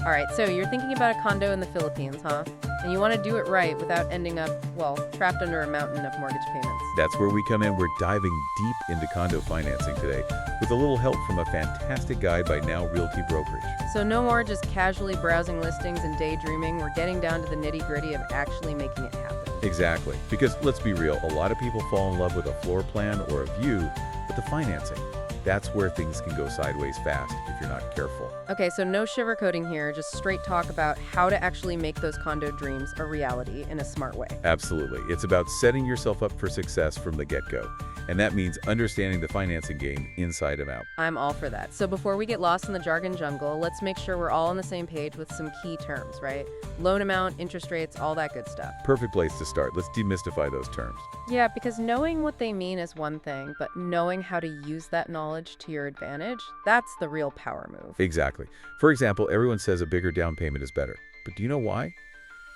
All right, so you're thinking about a condo in the Philippines, huh? And you want to do it right without ending up, well, trapped under a mountain of mortgage payments. That's where we come in. We're diving deep into condo financing today with a little help from a fantastic guide by Now Realty Brokerage. So no more just casually browsing listings and daydreaming. We're getting down to the nitty-gritty of actually making it happen. Exactly. Because let's be real, a lot of people fall in love with a floor plan or a view, but the financing, that's where things can go sideways fast if you're not careful. Okay, so no sugarcoating here, just straight talk about how to actually make those condo dreams a reality in a smart way. Absolutely. It's about setting yourself up for success from the get-go. And that means understanding the financing game inside and out. I'm all for that. So before we get lost in the jargon jungle, let's make sure we're all on the same page with some key terms, right? Loan amount, interest rates, all that good stuff. Perfect place to start. Let's demystify those terms. Yeah, because knowing what they mean is one thing, but knowing how to use that knowledge to your advantage, that's the real power move. Exactly. For example, everyone says a bigger down payment is better. But do you know why?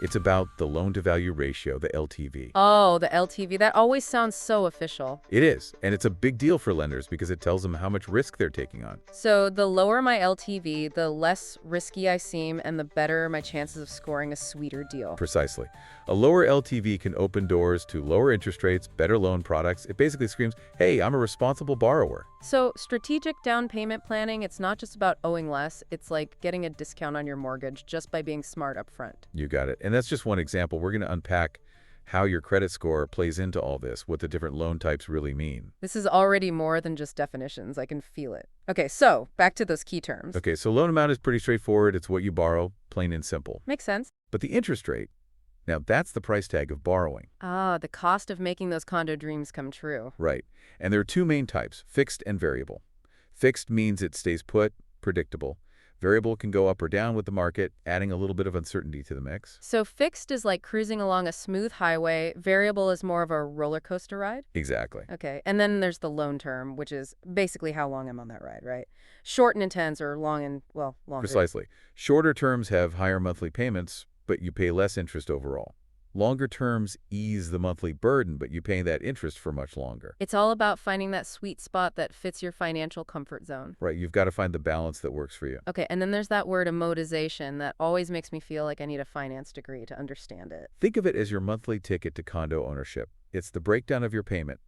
It's about the loan-to-value ratio, the LTV. Oh, the LTV. That always sounds so official. It is, and it's a big deal for lenders because it tells them how much risk they're taking on. So the lower my LTV, the less risky I seem, and the better my chances of scoring a sweeter deal. Precisely. A lower LTV can open doors to lower interest rates, better loan products. It basically screams, hey, I'm a responsible borrower. So strategic down payment planning, it's not just about owing less. It's like getting a discount on your mortgage just by being smart up front. You got it. And that's just one example. We're going to unpack how your credit score plays into all this, what the different loan types really mean. This is already more than just definitions. I can feel it. Okay, so back to those key terms. Okay, so loan amount is pretty straightforward. It's what you borrow, plain and simple. Makes sense. But the interest rate, now that's the price tag of borrowing. Ah, the cost of making those condo dreams come true. Right. And there are two main types, fixed and variable. Fixed means it stays put, predictable. Variable can go up or down with the market, adding a little bit of uncertainty to the mix. So fixed is like cruising along a smooth highway. Variable is more of a roller coaster ride? Exactly. Okay, and then there's the loan term, which is basically how long I'm on that ride, right? Short and intense, or long and, well, longer. Precisely. Shorter terms have higher monthly payments, but you pay less interest overall. Longer terms ease the monthly burden, but you pay that interest for much longer. It's all about finding that sweet spot that fits your financial comfort zone. Right, you've got to find the balance that works for you. Okay, and then there's that word amortization that always makes me feel like I need a finance degree to understand it. Think of it as your monthly ticket to condo ownership. It's the breakdown of your payment,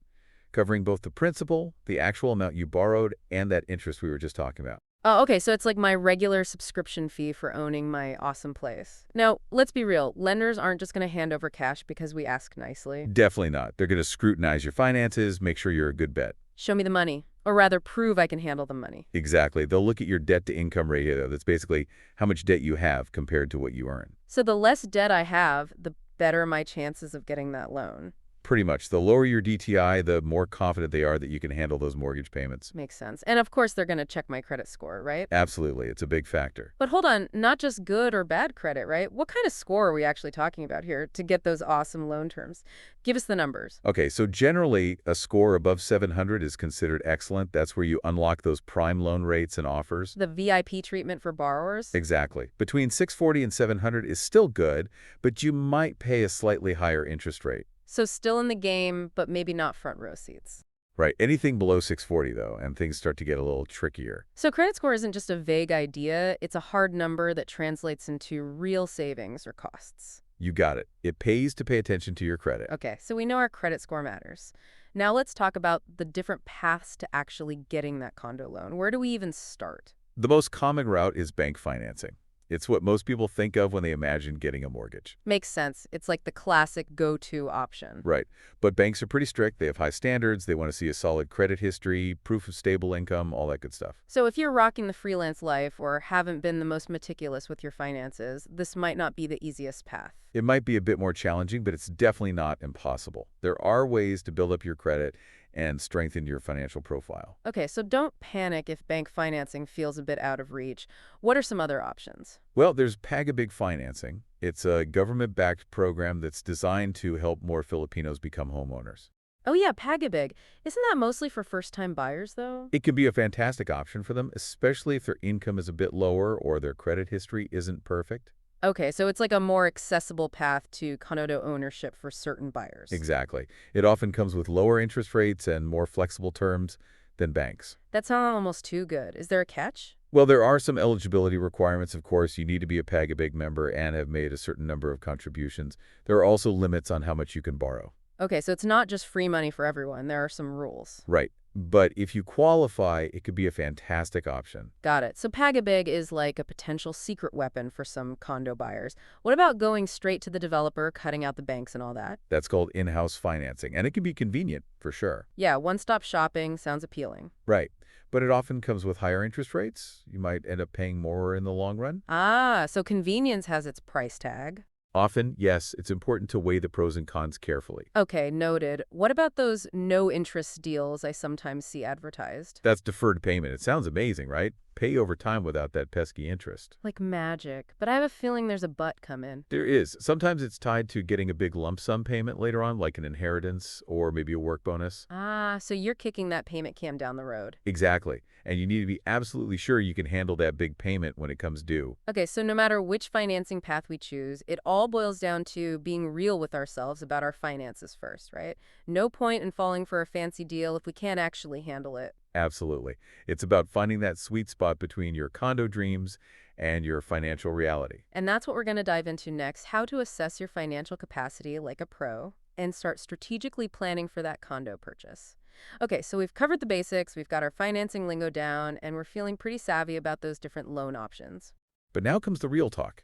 covering both the principal, the actual amount you borrowed, and that interest we were just talking about. Oh, okay, so it's like my regular subscription fee for owning my awesome place. Now, let's be real. Lenders aren't just going to hand over cash because we ask nicely. Definitely not. They're going to scrutinize your finances, make sure you're a good bet. Show me the money, or rather prove I can handle the money. Exactly. They'll look at your debt-to-income ratio. That's basically how much debt you have compared to what you earn. So the less debt I have, the better my chances of getting that loan. Pretty much. The lower your DTI, the more confident they are that you can handle those mortgage payments. Makes sense. And of course, they're going to check my credit score, right? Absolutely. It's a big factor. But hold on, not just good or bad credit, right? What kind of score are we actually talking about here to get those awesome loan terms? Give us the numbers. Okay, so generally, a score above 700 is considered excellent. That's where you unlock those prime loan rates and offers. The VIP treatment for borrowers? Exactly. Between 640 and 700 is still good, but you might pay a slightly higher interest rate. So still in the game, but maybe not front row seats. Right. Anything below 640, though, and things start to get a little trickier. So credit score isn't just a vague idea. It's a hard number that translates into real savings or costs. You got it. It pays to pay attention to your credit. Okay, so we know our credit score matters. Now let's talk about the different paths to actually getting that condo loan. Where do we even start? The most common route is bank financing. It's what most people think of when they imagine getting a mortgage. Makes sense. It's like the classic go-to option. Right. But banks are pretty strict. They have high standards. They want to see a solid credit history, proof of stable income, all that good stuff. So if you're rocking the freelance life or haven't been the most meticulous with your finances, this might not be the easiest path. It might be a bit more challenging, but it's definitely not impossible. There are ways to build up your credit and strengthen your financial profile. Okay, so don't panic if bank financing feels a bit out of reach. What are some other options? Well, there's Pag-IBIG financing. It's a government-backed program that's designed to help more Filipinos become homeowners. Oh yeah, Pag-IBIG. Isn't that mostly for first-time buyers, though? It can be a fantastic option for them, especially if their income is a bit lower or their credit history isn't perfect. Okay, so it's like a more accessible path to condo ownership for certain buyers. Exactly. It often comes with lower interest rates and more flexible terms than banks. That sounds almost too good. Is there a catch? Well, there are some eligibility requirements, of course. You need to be a Pag-IBIG member and have made a certain number of contributions. There are also limits on how much you can borrow. Okay, so it's not just free money for everyone. There are some rules. Right. But if you qualify, it could be a fantastic option. Got it. So Pag-IBIG is like a potential secret weapon for some condo buyers. What about going straight to the developer, cutting out the banks and all that? That's called in-house financing, and it can be convenient, for sure. Yeah, one-stop shopping sounds appealing. Right. But it often comes with higher interest rates. You might end up paying more in the long run. Ah, so convenience has its price tag. Often, yes, it's important to weigh the pros and cons carefully. Okay, noted. What about those no-interest deals I sometimes see advertised? That's deferred payment. It sounds amazing, right? Pay over time without that pesky interest. Like magic. But I have a feeling there's a but come in. There is. Sometimes it's tied to getting a big lump sum payment later on, like an inheritance or maybe a work bonus. Ah, so you're kicking that payment can down the road. Exactly. And you need to be absolutely sure you can handle that big payment when it comes due. Okay, so no matter which financing path we choose, it all boils down to being real with ourselves about our finances first, right? No point in falling for a fancy deal if we can't actually handle it. Absolutely. It's about finding that sweet spot between your condo dreams and your financial reality. And that's what we're going to dive into next, how to assess your financial capacity like a pro and start strategically planning for that condo purchase. Okay, so we've covered the basics, we've got our financing lingo down, and we're feeling pretty savvy about those different loan options. But now comes the real talk,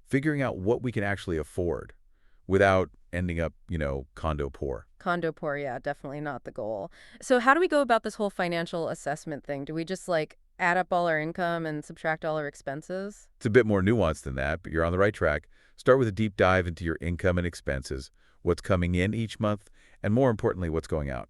figuring out what we can actually afford without ending up, condo poor. Condo poor, yeah, definitely not the goal. So how do we go about this whole financial assessment thing? Do we just add up all our income and subtract all our expenses? It's a bit more nuanced than that, but you're on the right track. Start with a deep dive into your income and expenses, what's coming in each month, and more importantly, what's going out.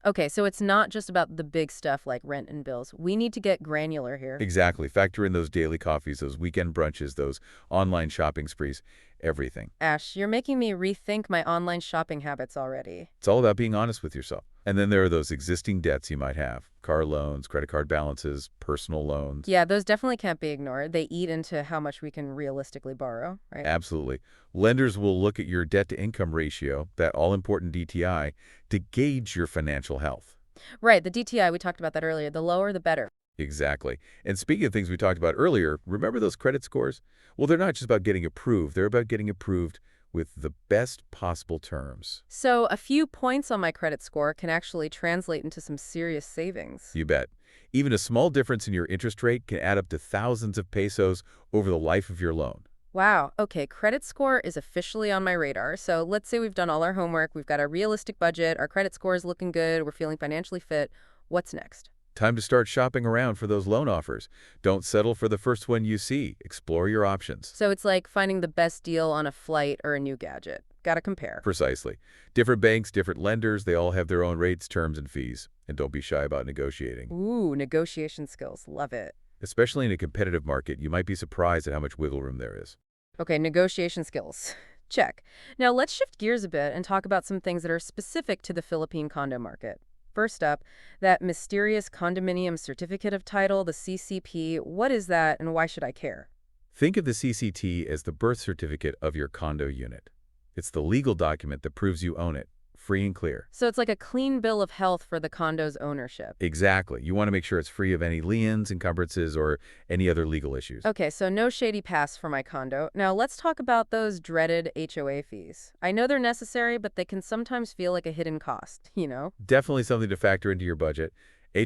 Okay, so it's not just about the big stuff like rent and bills. We need to get granular here. Exactly. Factor in those daily coffees, those weekend brunches, those online shopping sprees, everything. Ash, you're making me rethink my online shopping habits already. It's all about being honest with yourself. And then there are those existing debts you might have, car loans, credit card balances, personal loans. Yeah, those definitely can't be ignored. They eat into how much we can realistically borrow, right? Absolutely. Lenders will look at your debt-to-income ratio, that all-important DTI, to gauge your financial health. Right, the DTI, we talked about that earlier. The lower, the better. Exactly. And speaking of things we talked about earlier, remember those credit scores? Well, they're not just about getting approved. They're about getting approved with the best possible terms. So a few points on my credit score can actually translate into some serious savings. You bet. Even a small difference in your interest rate can add up to thousands of pesos over the life of your loan. Wow, okay, credit score is officially on my radar. So let's say we've done all our homework, we've got a realistic budget, our credit score is looking good, we're feeling financially fit. What's next? Time to start shopping around for those loan offers. Don't settle for the first one you see. Explore your options. So it's like finding the best deal on a flight or a new gadget. Gotta compare. Precisely. Different banks, different lenders, they all have their own rates, terms, and fees. And don't be shy about negotiating. Ooh, negotiation skills. Love it. Especially in a competitive market, you might be surprised at how much wiggle room there is. Okay, negotiation skills. Check. Now let's shift gears a bit and talk about some things that are specific to the Philippine condo market. First up, that mysterious condominium certificate of title, the CCP. What is that and why should I care? Think of the CCT as the birth certificate of your condo unit. It's the legal document that proves you own it, free and clear. So it's like a clean bill of health for the condo's ownership. Exactly. You want to make sure it's free of any liens, encumbrances, or any other legal issues. Okay, so no shady past for my condo. Now let's talk about those dreaded HOA fees. I know they're necessary, but they can sometimes feel like a hidden cost, you know? Definitely something to factor into your budget.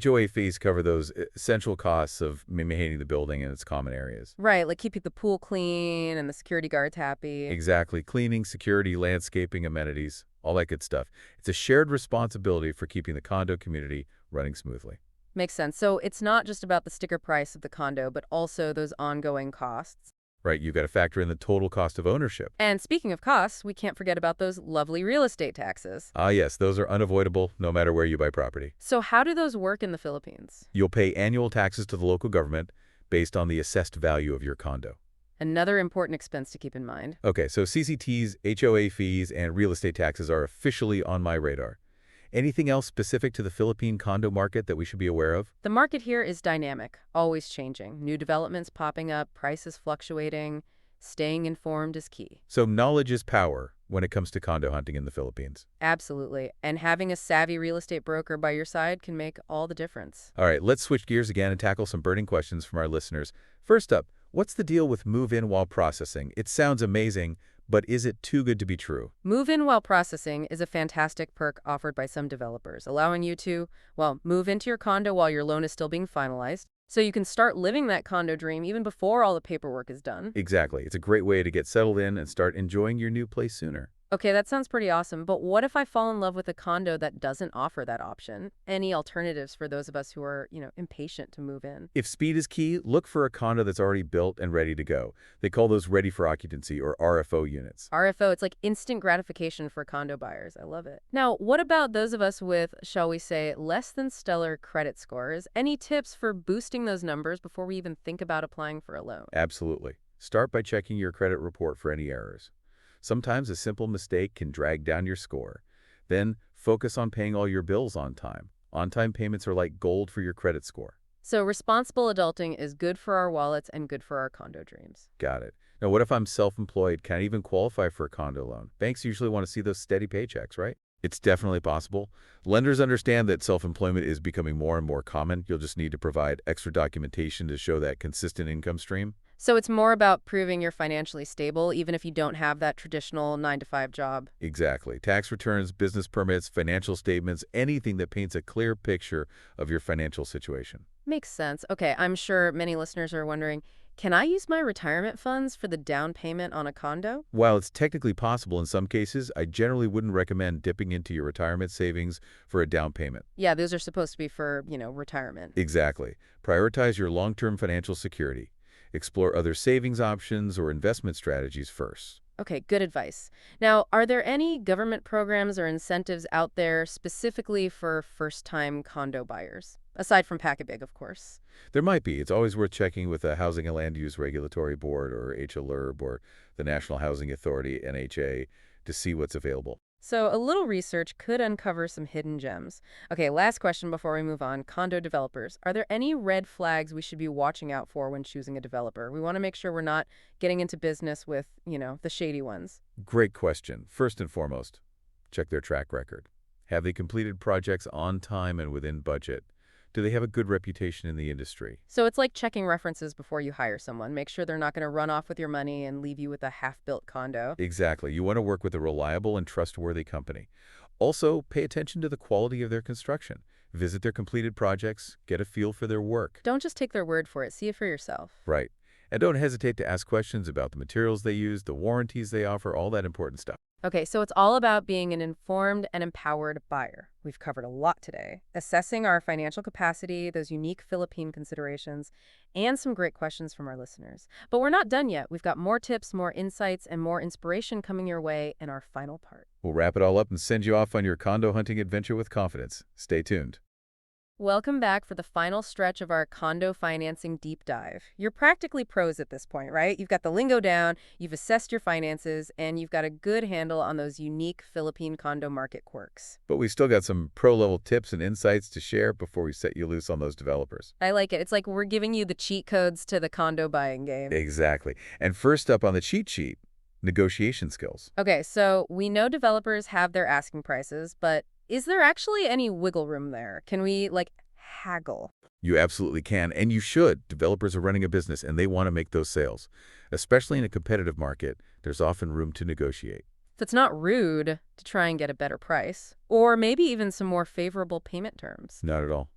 HOA fees cover those essential costs of maintaining the building and its common areas. Right, like keeping the pool clean and the security guards happy. Exactly. Cleaning, security, landscaping, amenities, all that good stuff. It's a shared responsibility for keeping the condo community running smoothly. Makes sense. So it's not just about the sticker price of the condo, but also those ongoing costs. Right, you've got to factor in the total cost of ownership. And speaking of costs, we can't forget about those lovely real estate taxes. Ah, yes, those are unavoidable no matter where you buy property. So how do those work in the Philippines? You'll pay annual taxes to the local government based on the assessed value of your condo. Another important expense to keep in mind. Okay, so CCTs, HOA fees, and real estate taxes are officially on my radar. Anything else specific to the Philippine condo market that we should be aware of? The market here is dynamic, always changing. New developments popping up, prices fluctuating. Staying informed is key. So knowledge is power. when it comes to condo hunting in the Philippines. Absolutely. And having a savvy real estate broker by your side can make all the difference. All right, let's switch gears again and tackle some burning questions from our listeners. First up, what's the deal with move-in while processing? It sounds amazing, but is it too good to be true? Move in while processing is a fantastic perk offered by some developers, allowing you to, well, move into your condo while your loan is still being finalized, so you can start living that condo dream even before all the paperwork is done. Exactly. It's a great way to get settled in and start enjoying your new place sooner. Okay, that sounds pretty awesome, but what if I fall in love with a condo that doesn't offer that option? Any alternatives for those of us who are, impatient to move in? If speed is key, look for a condo that's already built and ready to go. They call those ready for occupancy or RFO units. RFO, it's like instant gratification for condo buyers. I love it. Now, what about those of us with, shall we say, less than stellar credit scores? Any tips for boosting those numbers before we even think about applying for a loan? Absolutely. Start by checking your credit report for any errors. Sometimes a simple mistake can drag down your score. Then, focus on paying all your bills on time. On-time payments are like gold for your credit score. So responsible adulting is good for our wallets and good for our condo dreams. Got it. Now, what if I'm self-employed? Can I even qualify for a condo loan? Banks usually want to see those steady paychecks, right? It's definitely possible. Lenders understand that self-employment is becoming more and more common. You'll just need to provide extra documentation to show that consistent income stream. So it's more about proving you're financially stable, even if you don't have that traditional 9-to-5 job. Exactly. Tax returns, business permits, financial statements, anything that paints a clear picture of your financial situation. Makes sense. Okay, I'm sure many listeners are wondering, can I use my retirement funds for the down payment on a condo? While it's technically possible in some cases, I generally wouldn't recommend dipping into your retirement savings for a down payment. Yeah, those are supposed to be for, retirement. Exactly. Prioritize your long-term financial security. Explore other savings options or investment strategies first. Okay, good advice. Now, are there any government programs or incentives out there specifically for first-time condo buyers? Aside from Pag-IBIG, of course. There might be. It's always worth checking with the Housing and Land Use Regulatory Board or HLURB or the National Housing Authority, NHA, to see what's available. So a little research could uncover some hidden gems. Okay, last question before we move on. Condo developers, are there any red flags we should be watching out for when choosing a developer? We want to make sure we're not getting into business with, the shady ones. Great question. First and foremost, check their track record. Have they completed projects on time and within budget? Do they have a good reputation in the industry? So it's like checking references before you hire someone. Make sure they're not going to run off with your money and leave you with a half-built condo. Exactly. You want to work with a reliable and trustworthy company. Also, pay attention to the quality of their construction. Visit their completed projects, get a feel for their work. Don't just take their word for it. See it for yourself. Right. And don't hesitate to ask questions about the materials they use, the warranties they offer, all that important stuff. Okay, so it's all about being an informed and empowered buyer. We've covered a lot today. Assessing our financial capacity, those unique Philippine considerations, and some great questions from our listeners. But we're not done yet. We've got more tips, more insights, and more inspiration coming your way in our final part. We'll wrap it all up and send you off on your condo hunting adventure with confidence. Stay tuned. Welcome back for the final stretch of our condo financing deep dive. You're practically pros at this point, right? You've got the lingo down, you've assessed your finances, and you've got a good handle on those unique Philippine condo market quirks. But we still got some pro-level tips and insights to share before we set you loose on those developers. I like it. It's like we're giving you the cheat codes to the condo buying game. Exactly. And first up on the cheat sheet, negotiation skills. Okay, so we know developers have their asking prices, but is there actually any wiggle room there? Can we, haggle? You absolutely can, and you should. Developers are running a business, and they want to make those sales. Especially in a competitive market, there's often room to negotiate. If it's not rude to try and get a better price, or maybe even some more favorable payment terms. Not at all.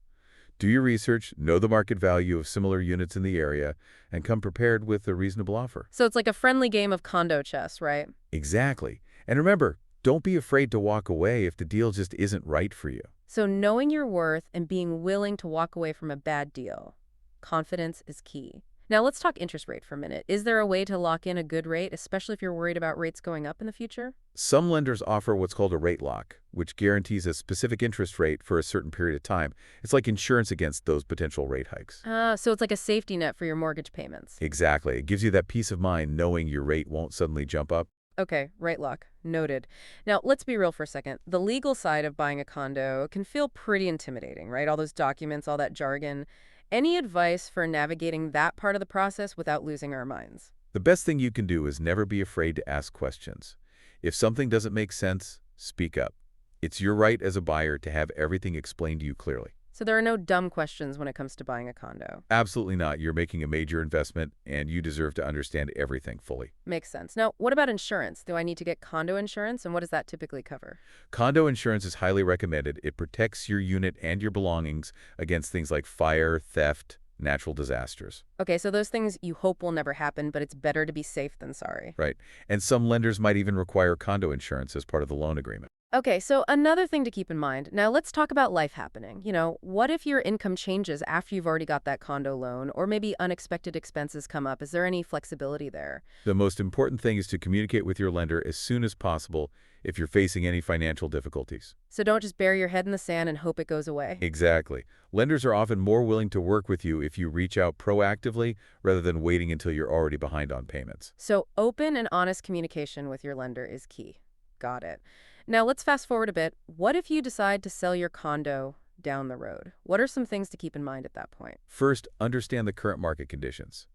Do your research, know the market value of similar units in the area, and come prepared with a reasonable offer. So it's like a friendly game of condo chess, right? Exactly. And remember, don't be afraid to walk away if the deal just isn't right for you. So knowing your worth and being willing to walk away from a bad deal. Confidence is key. Now let's talk interest rate for a minute. Is there a way to lock in a good rate, especially if you're worried about rates going up in the future? Some lenders offer what's called a rate lock, which guarantees a specific interest rate for a certain period of time. It's like insurance against those potential rate hikes. So it's like a safety net for your mortgage payments. Exactly. It gives you that peace of mind knowing your rate won't suddenly jump up. Okay, rate lock. Noted. Now, let's be real for a second. The legal side of buying a condo can feel pretty intimidating, right? All those documents, all that jargon. Any advice for navigating that part of the process without losing our minds? The best thing you can do is never be afraid to ask questions. If something doesn't make sense, speak up. It's your right as a buyer to have everything explained to you clearly. So there are no dumb questions when it comes to buying a condo. Absolutely not. You're making a major investment, and you deserve to understand everything fully. Makes sense. Now, what about insurance? Do I need to get condo insurance, and what does that typically cover? Condo insurance is highly recommended. It protects your unit and your belongings against things like fire, theft, natural disasters. Okay, so those things you hope will never happen, but it's better to be safe than sorry. Right. And some lenders might even require condo insurance as part of the loan agreement. Okay, so another thing to keep in mind. Now, let's talk about life happening. What if your income changes after you've already got that condo loan, or maybe unexpected expenses come up? Is there any flexibility there? The most important thing is to communicate with your lender as soon as possible if you're facing any financial difficulties. So don't just bury your head in the sand and hope it goes away. Exactly. Lenders are often more willing to work with you if you reach out proactively rather than waiting until you're already behind on payments. So open and honest communication with your lender is key. Got it. Now let's fast forward a bit. What if you decide to sell your condo down the road? What are some things to keep in mind at that point? First, understand the current market conditions.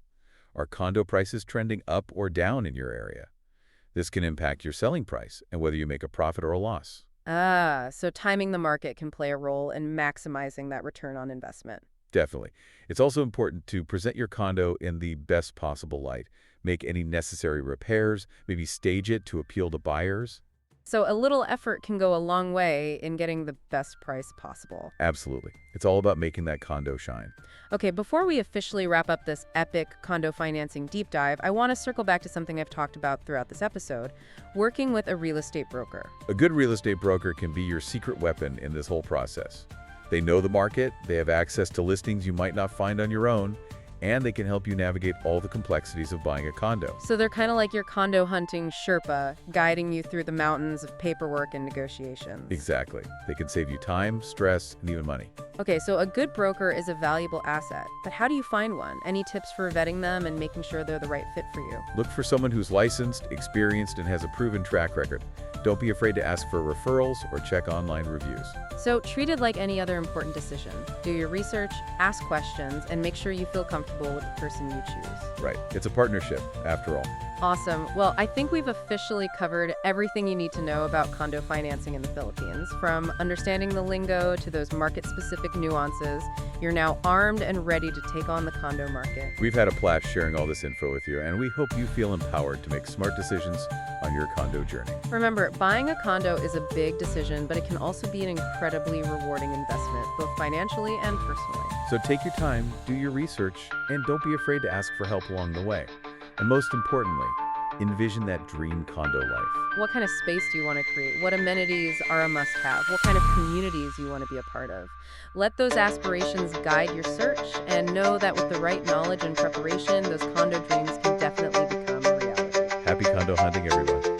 Are condo prices trending up or down in your area? This can impact your selling price and whether you make a profit or a loss. So timing the market can play a role in maximizing that return on investment. Definitely. It's also important to present your condo in the best possible light. Make any necessary repairs, maybe stage it to appeal to buyers. So a little effort can go a long way in getting the best price possible. Absolutely. It's all about making that condo shine. Okay, before we officially wrap up this epic condo financing deep dive, I want to circle back to something I've talked about throughout this episode, working with a real estate broker. A good real estate broker can be your secret weapon in this whole process. They know the market, they have access to listings you might not find on your own, and they can help you navigate all the complexities of buying a condo. So they're kind of like your condo hunting Sherpa, guiding you through the mountains of paperwork and negotiations. Exactly. They can save you time, stress, and even money. Okay, so a good broker is a valuable asset, but how do you find one? Any tips for vetting them and making sure they're the right fit for you? Look for someone who's licensed, experienced, and has a proven track record. Don't be afraid to ask for referrals or check online reviews. So treat it like any other important decision. Do your research, ask questions, and make sure you feel comfortable with the person you choose. Right. It's a partnership, after all. Awesome. Well, I think we've officially covered everything you need to know about condo financing in the Philippines. From understanding the lingo to those market-specific nuances, you're now armed and ready to take on the condo market. We've had a blast sharing all this info with you, and we hope you feel empowered to make smart decisions on your condo journey. Remember, buying a condo is a big decision, but it can also be an incredibly rewarding investment, both financially and personally. So take your time, do your research, and don't be afraid to ask for help along the way. And most importantly, envision that dream condo life. What kind of space do you want to create? What amenities are a must-have? What kind of communities you want to be a part of? Let those aspirations guide your search, and know that with the right knowledge and preparation, those condo dreams can definitely become a reality. Happy condo hunting, everyone.